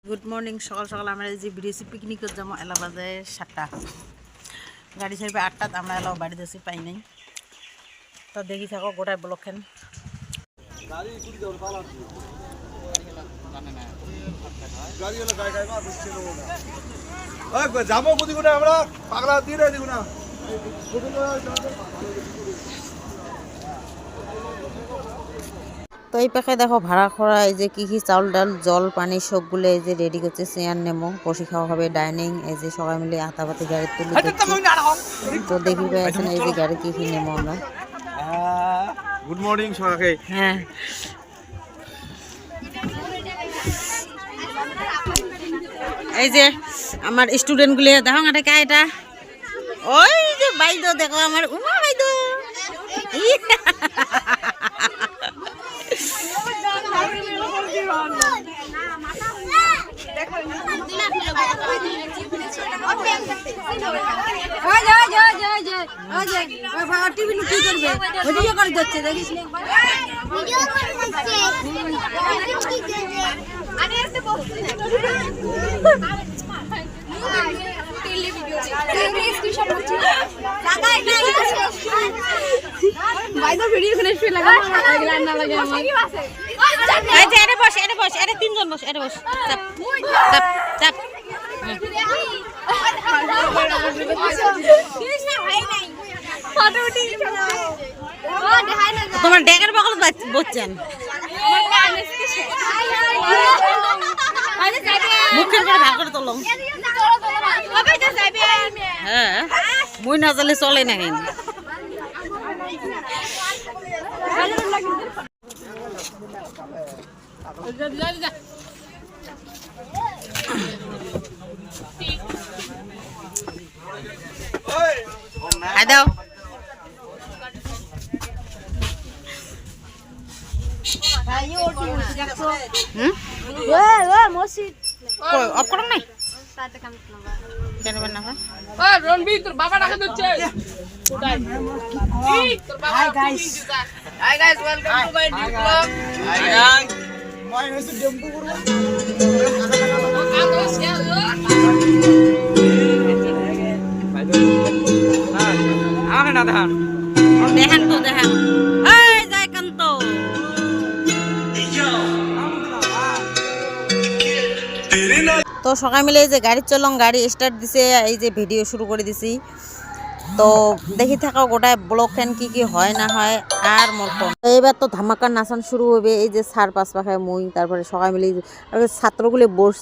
Good morning. সকাল সকাল আমরা যে বেরিয়েছি পিকনিকে যাবো। এলা বাজে 7টা, গাড়ি ছাড়বে 8টাত। আমরা এলাও বাড়ি যাচ্ছি, পাই নাই। তো দেখি থাকো গোটায় ব্লকখান। যাবো কোথায় কোথায় আমরা পাগলা দিয়ে দিব না। তো এই পাখে দেখো ভাড়া করা এই যে কি চাউল ডাল জল পানি সবগুলো এই যে রেডি করছে। চেয়ার নেমো বসে খাওয়া হবে, ডাইনিং। এই যে সবাই মিলে আতাপাতি গাড়ি তুলে তো দেখি পাই আছেন এই যে গাড়ি কি নেমো আমরা। গুড মর্নিং সবাইকে। হ্যাঁ, এই যে আমার স্টুডেন্ট গুলো দেখো এটা কা, এটা ওই যে বাইদো দেখো আমার উমা বাইদো। তিনজন বস, এটা বস, চাপ চাপ চাপ। তোমার ডেকের বকল বসছেন মুখের করে ভাগ করে তোলো। হ্যাঁ, মুই না চলে চলে না। দাও অফ করো নাই কেন না ভাই রণবীর তোর বাবা ডাকে দিচ্ছে। Hi guys, welcome to my new blog. Hi guys, my name is ডেম্পু করব। আরে না দেখান দেখান তো দেখান। এই যাই কান্ত তো সকাল মিলে এই যে গাড়ি চলং, গাড়ি স্টার্ট দিছে, এই যে ভিডিও শুরু করে দিছি। তো দেখি থাকা গোটায় ব্লগ ফ্যান কি কি হয় না হয়। আর মতন এবার তো ধামাকার নাচান শুরু হবে। এই যে সার পাঁচ পাখায় মই, তারপরে সকাল মিলে ছাত্রগুলো বসছে।